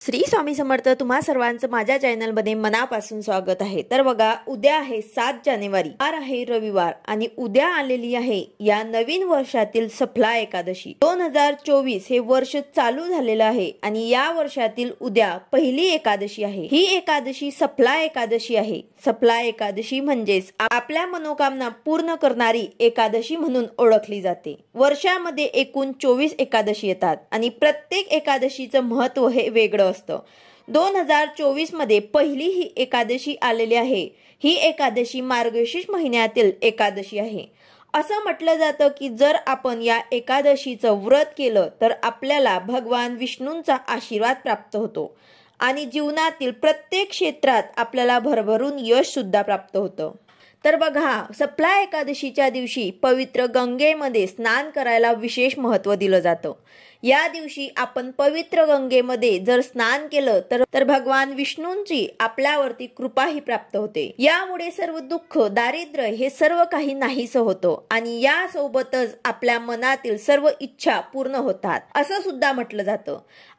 श्री स्वामी समर्थ तुम्हा सर्वांचं माझ्या चॅनलमध्ये मनापासून स्वागत आहे। तर बघा, उद्या आहे 7 जानेवारी, वार आहे रविवार आणि उद्या आलेली आहे या नवीन वर्षातील सफला एकादशी। 2024 हे वर्ष चालू झालेलं आहे आणि या वर्षातील उद्या पहिली एकादशी आहे। ही एकादशी सफला एकादशी आहे। सफला एकादशी म्हणजेच आपल्या मनोकामना पूर्ण करणारी एकादशी म्हणून ओळखली जाते। वर्षामध्ये एकूण 24 एकादशी येतात आणि प्रत्येक एकादशीचं महत्त्व हे वेगळं असतं। 2024 मध्ये पहिली ही एकादशी आलेली आहे। ही एकादशी मार्गशीर्ष महिन्यातील एकादशी आहे। असं म्हटलं जातं की जर आपण या एकादशीचं व्रत केलं तर आपल्याला भगवान विष्णूंचा आशीर्वाद प्राप्त होतो आणि जीवनातील प्रत्येक क्षेत्रात आपल्याला भरभरून यश सुद्धा प्राप्त होतं। तर बघा, सफला एकादशीच्या दिवशी पवित्र गंगेमध्ये स्नान करायला विशेष महत्त्व दिलं जातं। या दिवशी आपण पवित्र गंगेमध्ये जर स्नान केलं तर भगवान विष्णूंची आपल्यावरती कृपाही प्राप्त होते। यामुळे सर्व दुःख, दारिद्र्य हे सर्व काही नाहीसं होतं आणि या सोबतच आपल्या मनातील सर्व इच्छा पूर्ण होतात असं सुद्धा म्हटलं जातं।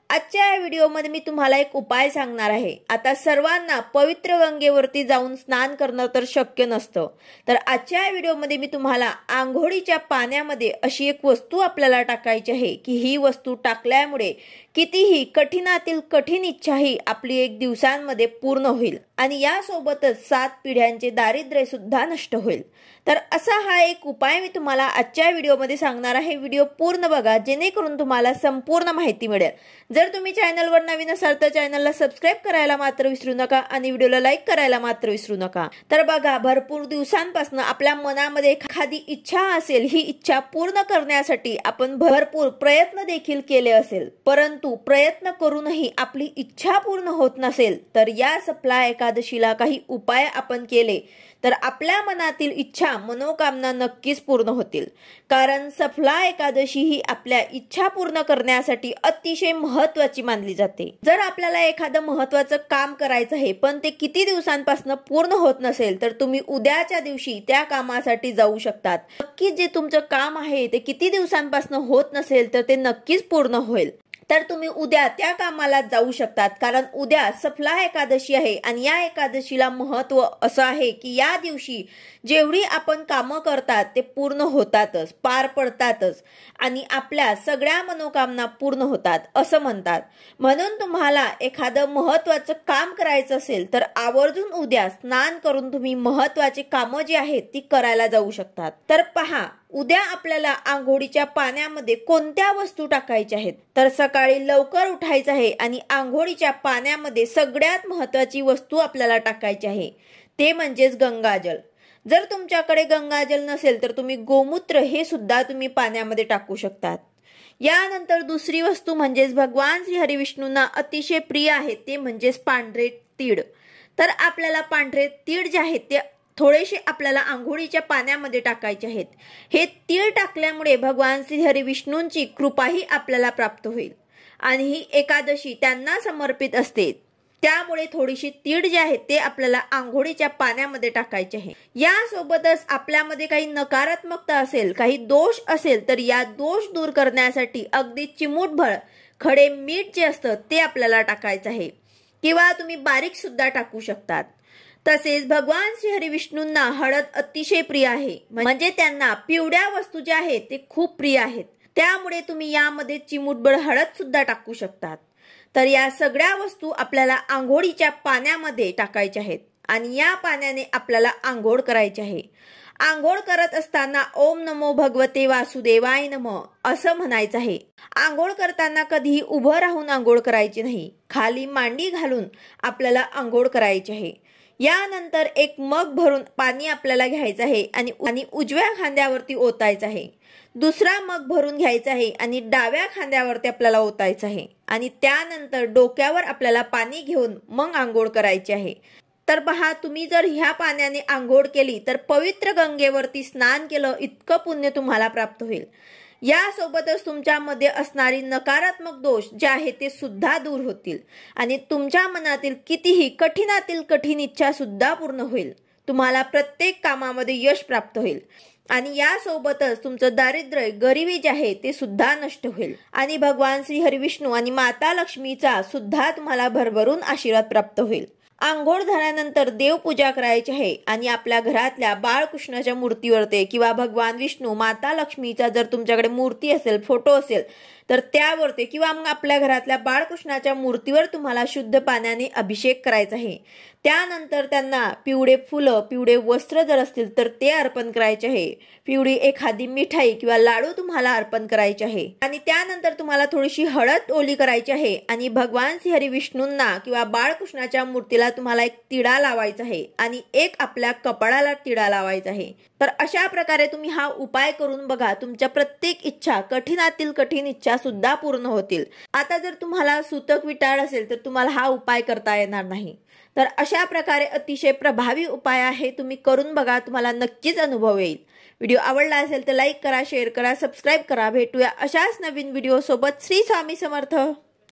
आजच्या या व्हिडिओमध्ये मी तुम्हाला एक उपाय सांगणार आहे। आता सर्वांना पवित्र गंगेवरती जाऊन स्नान करणं तर शक्य नसतं, तर आजच्या या व्हिडिओमध्ये मी तुम्हाला आंघोळीच्या पाण्यामध्ये अशी एक वस्तू आपल्याला टाकायची आहे की ही वस्तू टाकल्यामुळे कितीही कठीणातील कठीण इच्छाही आपली एक दिवसांमध्ये पूर्ण होईल आणि यासोबतच 7 पिढ्यांचे दारिद्र्य सुद्धा नष्ट होईल। तर असा हा एक उपाय मी तुम्हाला आजच्या व्हिडिओमध्ये सांगणार आहे। व्हिडिओ पूर्ण बघा जेणेकरून तुम्हाला संपूर्ण माहिती मिळेल। जर तुम्ही चॅनलवर नवीन असाल तर चॅनलला सबस्क्राइब करायला मात्र विसरू नका आणि व्हिडिओला लाईक करायला मात्र विसरू नका। तर बघा, भरपूर दिवसांपासून आपल्या मनामध्ये एखादी इच्छा असेल, ही इच्छा पूर्ण करण्यासाठी आपण भरपूर प्रयत्न देखील केले असेल, परंतु प्रयत्न करूनही आपली इच्छा पूर्ण होत नसेल तर या सफला एकादशीला काही उपाय आपण केले तर आपल्या मनातील इच्छा, मनोकामना नक्कीच पूर्ण होतील। कारण सफला एकादशी ही आपल्या इच्छा पूर्ण करण्यासाठी अतिशय महत्त्वाची मानली जाते। जर आपल्याला एखादं महत्त्वाचं काम करायचं आहे पण ते किती दिवसांपासून पूर्ण होत नसेल तर तुम्ही उद्याच्या दिवशी त्या कामासाठी जाऊ शकतात। नक्कीच जे तुमचं काम आहे ते किती दिवसांपासून होत नसेल तर ते नक्कीच पूर्ण होईल। तर तुम्ही उद्या त्या कामाला जाऊ शकतात, कारण उद्या सफला एकादशी आहे आणि या एकादशीला महत्त्व असं आहे की या दिवशी जेवढी आपण कामं करतात ते पूर्ण होतातच, पार पडतातच आणि आपल्या सगळ्या मनोकामना पूर्ण होतात असं म्हणतात। म्हणून तुम्हाला एखादं महत्त्वाचं काम करायचं असेल तर आवर्जून उद्या स्नान करून तुम्ही महत्त्वाची कामं जी आहेत ती करायला जाऊ शकतात। तर पहा, उद्या आपल्याला आंघोळीच्या पाण्यामध्ये कोणत्या वस्तू टाकायच्या आहेत। तर सकाळी लवकर उठायचं आहे आणि आंघोळीच्या पाण्यामध्ये सगळ्यात महत्त्वाची वस्तू आपल्याला टाकायची आहे, ते म्हणजेच गंगाजल। जर तुमच्याकडे गंगाजल नसेल तर तुम्ही गोमूत्र हे सुद्धा तुम्ही पाण्यामध्ये टाकू शकतात। यानंतर दुसरी वस्तू म्हणजेच भगवान श्री हरिविष्णूंना अतिशय प्रिय आहे ते म्हणजेच पांढरे तीळ। तर आपल्याला पांढरे तीळ जे आहेत ते थोडेसे आपल्याला आंघोळीच्या पाण्यामध्ये टाकायचे आहेत। हे तीळ टाकल्यामुळे भगवान श्री हरिविष्णूंची कृपाही आपल्याला प्राप्त होईल आणि ही एकादशी त्यांना समर्पित असते, त्यामुळे थोडीशी तीळ जे आहेत ते आपल्याला आंघोळीच्या पाण्यामध्ये टाकायचे आहे। यासोबतच आपल्यामध्ये काही नकारात्मकता असेल, काही दोष असेल तर या दोष दूर करण्यासाठी अगदी चिमूटभर खडे मीठ जे असतं ते आपल्याला टाकायचं आहे किंवा तुम्ही बारीक सुद्धा टाकू शकतात। तसेच भगवान श्री हरिविष्णूंना हळद अतिशय प्रिय आहे, म्हणजे त्यांना पिवळ्या वस्तू ज्या आहेत ते खूप प्रिय आहेत, त्यामुळे तुम्ही यामध्ये चिमूटभर हळद सुद्धा टाकू शकतात। तर या सगळ्या वस्तू आपल्याला आंघोळीच्या पाण्यामध्ये टाकायच्या आहेत आणि या पाण्याने आपल्याला आंघोळ करायची आहे। आंघोळ करत असताना ओम नमो भगवते वासुदेवाय नमः असं म्हणायचं आहे। आंघोळ करताना कधीही उभं राहून आंघोळ करायची नाही, खाली मांडी घालून आपल्याला आंघोळ करायची आहे। यानंतर एक मग भरून पाणी आपल्याला घ्यायचं आहे आणि उजव्या खांद्यावरती ओतायचं आहे। दुसरा मग भरून घ्यायचा आहे आणि डाव्या खांद्यावरती आपल्याला ओतायचं आहे आणि त्यानंतर डोक्यावर आपल्याला पाणी घेऊन मग आंघोळ करायची आहे। तर पहा, तुम्ही जर ह्या पाण्याने आंघोळ केली तर पवित्र गंगेवरती स्नान केलं इतकं पुण्य तुम्हाला प्राप्त होईल। यासोबतच तुमच्यामध्ये असणारी नकारात्मक दोष जे आहेत ते सुद्धा दूर होतील आणि तुमच्या मनातील कितीही कठीणातील कठीण इच्छा सुद्धा पूर्ण होईल। तुम्हाला प्रत्येक कामामध्ये यश प्राप्त होईल। आणि यासोबतच तुमचं दारिद्र्य गरिबी जे आहे ते सुद्धा नष्ट होईल आणि भगवान श्री हरिविष्णू आणि माता लक्ष्मीचा सुद्धा तुम्हाला भरभरून आशीर्वाद प्राप्त होईल। आंघोळ झाल्यानंतर देवपूजा करायची आहे आणि आपल्या घरातल्या बाळकृष्णाच्या मूर्तीवरती किंवा भगवान विष्णू माता लक्ष्मीचा जर तुमच्याकडे मूर्ती असेल, फोटो असेल तर त्यावरती किंवा मग आपल्या घरातल्या बाळकृष्णाच्या मूर्तीवर तुम्हाला शुद्ध पाण्याने अभिषेक करायचा आहे। त्यानंतर त्यांना पिवळे फुलं, पिवळे वस्त्र जर असतील तर ते अर्पण करायचे आहे। पिवळी एखादी मिठाई किंवा लाडू तुम्हाला अर्पण करायचे आहे आणि त्यानंतर तुम्हाला थोडीशी हळद ओली करायची आहे आणि भगवान श्री हरी विष्णूंना किंवा बाळकृष्णाच्या मूर्तीला तुम्हाला एक तिडा लावायचा आहे आणि एक आपल्या कपाळाला तिडा लावायचा आहे। तर अशा प्रकारे तुम्ही हा उपाय करून बघा, तुमच्या प्रत्येक इच्छा, कठीणातील कठीण इच्छा सुद्धा पूर्ण होतील। आता जर तुम्हाला सूतक विटाळ असेल तर तुम्हाला हा उपाय करता येणार नाही। तर अशा प्रकारे अतिशय प्रभावी उपाय आहे, तुम्ही करून बघा, तुम्हाला नक्कीच अनुभव येईल। व्हिडिओ आवडला असेल तर लाईक करा, शेअर करा, सबस्क्राईब करा। भेटूया अशाच नवीन व्हिडिओ सोबत। श्री स्वामी समर्थ।